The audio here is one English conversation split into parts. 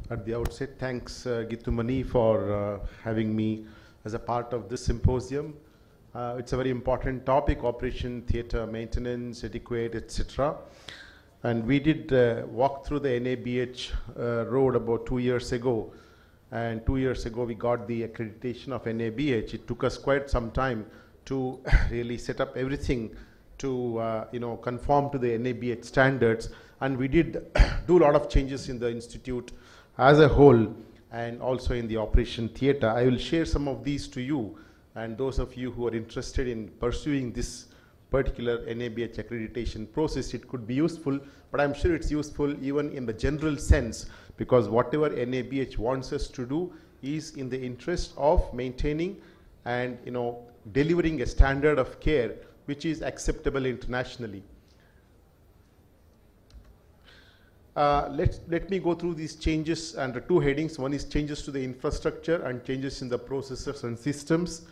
At the outset, thanks Gitumani for having me as a part of this symposium. It's a very important topic, operation theatre maintenance, adequate, etc. And we did walk through the NABH road about 2 years ago. And 2 years ago, we got the accreditation of NABH. It took us quite some time to really set up everything to conform to the NABH standards. And we did do a lot of changes in the institute as a whole and also in the operation theatre. I will share some of these to you, and those of you who are interested in pursuing this particular NABH accreditation process, it could be useful, but I'm sure it's useful even in the general sense, because whatever NABH wants us to do is in the interest of maintaining and delivering a standard of care which is acceptable internationally. Let me go through these changes under two headings. One is changes to the infrastructure and changes in the processes and systems.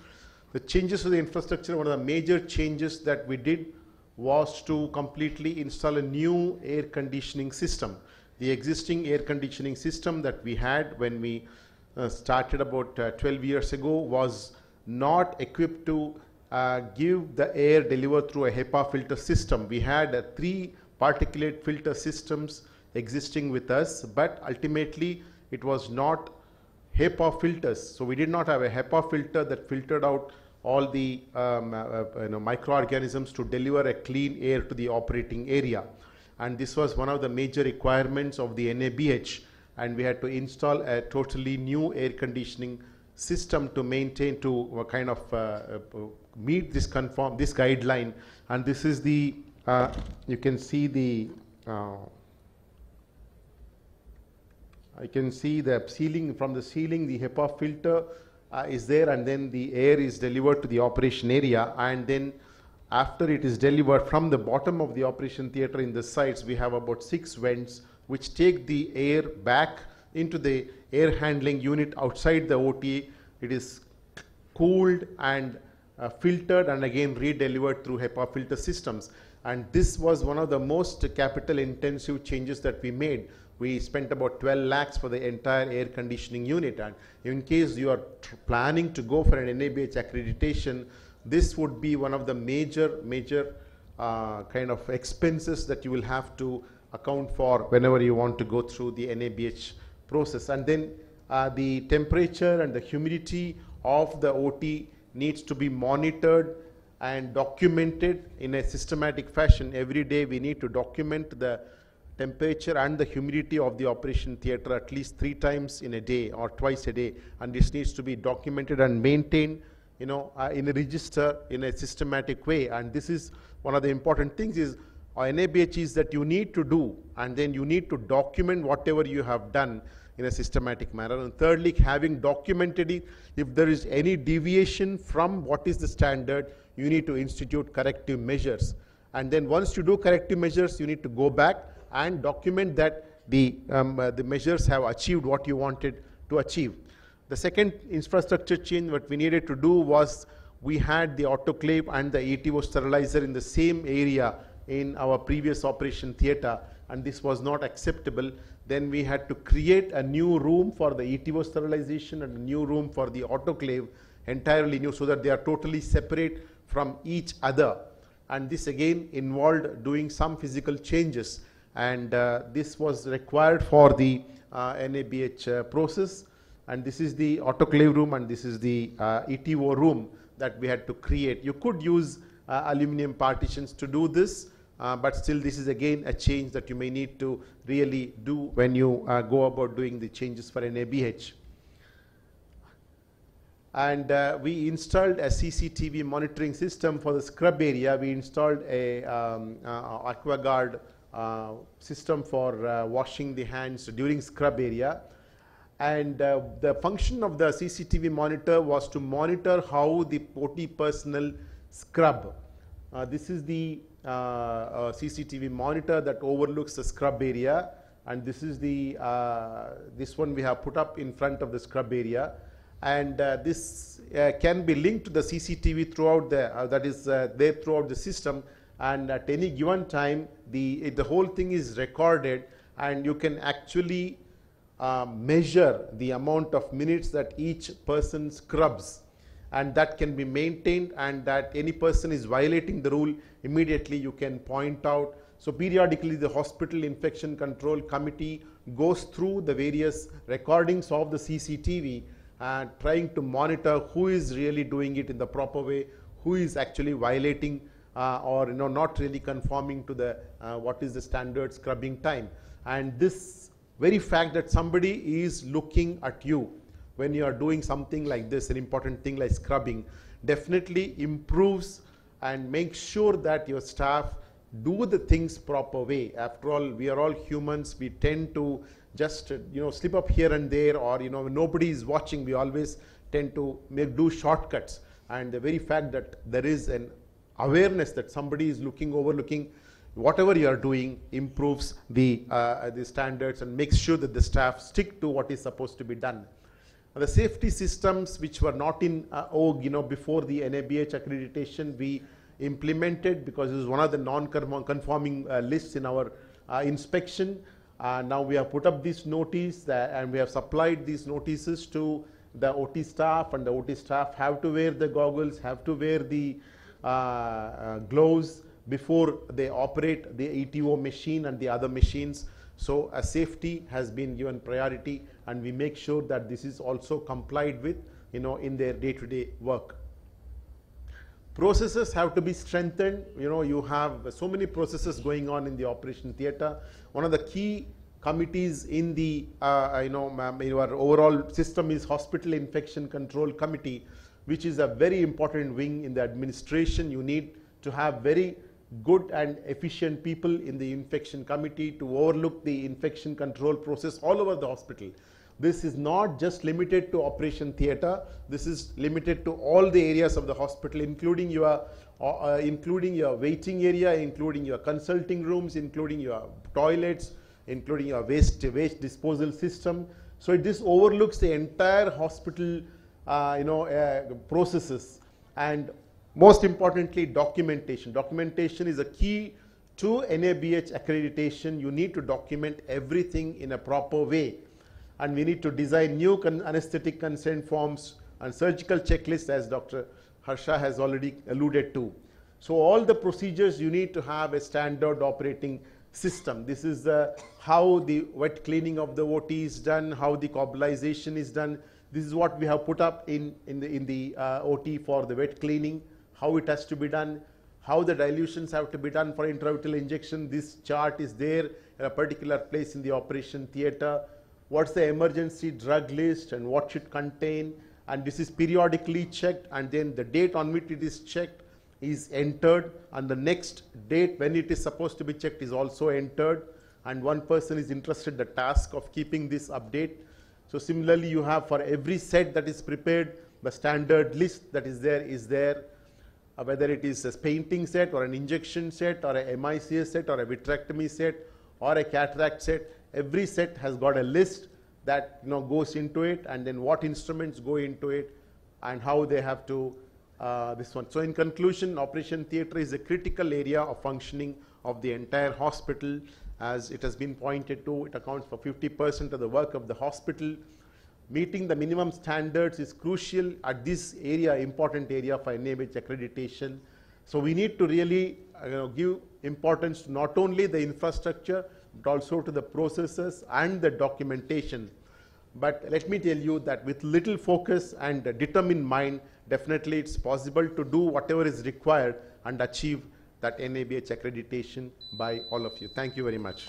The changes to the infrastructure, one of the major changes that we did was to completely install a new air conditioning system. The existing air conditioning system that we had when we started about 12 years ago was not equipped to give the air delivered through a HEPA filter system. We had 3 particulate filter systems existing with us, but ultimately it was not HEPA filters. So we did not have a HEPA filter that filtered out all the microorganisms to deliver a clean air to the operating area. And this was one of the major requirements of the NABH, and we had to install a totally new air conditioning system to maintain, to kind of meet this guideline. And this is the you can see the I can see the ceiling. From the ceiling, the HEPA filter is there, and then the air is delivered to the operation area. And then after it is delivered, from the bottom of the operation theatre in the sides, we have about 6 vents which take the air back into the air handling unit outside the OT. It is cooled and filtered and again re-delivered through HEPA filter systems. And this was one of the most capital intensive changes that we made. We spent about 12 lakhs for the entire air conditioning unit, and in case you are planning to go for an NABH accreditation, this would be one of the major kind of expenses that you will have to account for whenever you want to go through the NABH process. And then the temperature and the humidity of the OT needs to be monitored and documented in a systematic fashion. Every day we need to document the temperature and the humidity of the operation theatre at least 3 times in a day or twice a day, and this needs to be documented and maintained in a register in a systematic way. And this is one of the important things is NABH is that you need to do, and then you need to document whatever you have done in a systematic manner. And thirdly, having documented it, if there is any deviation from what is the standard, you need to institute corrective measures. And then once you do corrective measures, you need to go back and document that the measures have achieved what you wanted to achieve. The second infrastructure change what we needed to do was we had the autoclave and the ETO sterilizer in the same area in our previous operation theatre, and this was not acceptable. Then we had to create a new room for the ETO sterilization and a new room for the autoclave, entirely new, so that they are totally separate from each other. And this again involved doing some physical changes, and this was required for the NABH process. And this is the autoclave room, and this is the ETO room that we had to create. You could use aluminum partitions to do this, but still this is again a change that you may need to really do when you go about doing the changes for NABH. And we installed a CCTV monitoring system for the scrub area. We installed a AquaGuard system for washing the hands during scrub area. And the function of the CCTV monitor was to monitor how the OT personnel scrub. This is the CCTV monitor that overlooks the scrub area, and this is the this one we have put up in front of the scrub area. And this can be linked to the CCTV throughout the that is there throughout the system, and at any given time the whole thing is recorded, and you can actually measure the amount of minutes that each person scrubs, and that can be maintained, and that any person is violating the rule, immediately you can point out. So periodically the hospital infection control committee goes through the various recordings of the CCTV and trying to monitor who is really doing it in the proper way, who is actually violating or not really conforming to the what is the standard scrubbing time. And this very fact that somebody is looking at you when you are doing something like this, an important thing like scrubbing, definitely improves and makes sure that your staff do the things proper way. After all, we are all humans. We tend to just slip up here and there, or when nobody is watching, we always tend to do shortcuts. And the very fact that there is an awareness that somebody is overlooking whatever you are doing improves the standards and makes sure that the staff stick to what is supposed to be done. The safety systems which were not in OG, before the NABH accreditation, we implemented because it was one of the non-conforming lists in our inspection. Now we have put up this notice and we have supplied these notices to the OT staff, and the OT staff have to wear the goggles, have to wear the gloves before they operate the ETO machine and the other machines. So safety has been given priority, and we make sure that this is also complied with in their day-to-day work. Processes have to be strengthened. You have so many processes going on in the operation theatre. One of the key committees in the your overall system is Hospital Infection Control Committee, which is a very important wing in the administration. You need to have very good and efficient people in the infection committee to overlook the infection control process all over the hospital. This is not just limited to operation theatre. This is limited to all the areas of the hospital, including your waiting area, including your consulting rooms, including your toilets, including your waste disposal system. So this overlooks the entire hospital processes. And most importantly, documentation. Documentation is a key to NABH accreditation. You need to document everything in a proper way. And we need to design new anesthetic consent forms and surgical checklists, as Dr. Harsha has already alluded to. So all the procedures, you need to have a standard operating system. This is how the wet cleaning of the OT is done, how the coagulation is done. This is what we have put up in the OT for the wet cleaning, how it has to be done, how the dilutions have to be done for intravitreal injection. This chart is there at a particular place in the operation theatre. What's the emergency drug list and what should contain, and this is periodically checked, and then the date on which it is checked is entered, and the next date when it is supposed to be checked is also entered, and one person is entrusted the task of keeping this update. So similarly, you have for every set that is prepared, the standard list that is there, whether it is a painting set or an injection set or a MICS set or a vitrectomy set or a cataract set. Every set has got a list that goes into it, and then what instruments go into it and how they have to this one. So in conclusion, operation theatre is a critical area of functioning of the entire hospital. As it has been pointed to, it accounts for 50% of the work of the hospital. Meeting the minimum standards is crucial at this area, important area for NABH accreditation. So we need to really give importance to not only the infrastructure, but also to the processes and the documentation. But let me tell you that with little focus and a determined mind, definitely it's possible to do whatever is required and achieve that NABH accreditation by all of you. Thank you very much.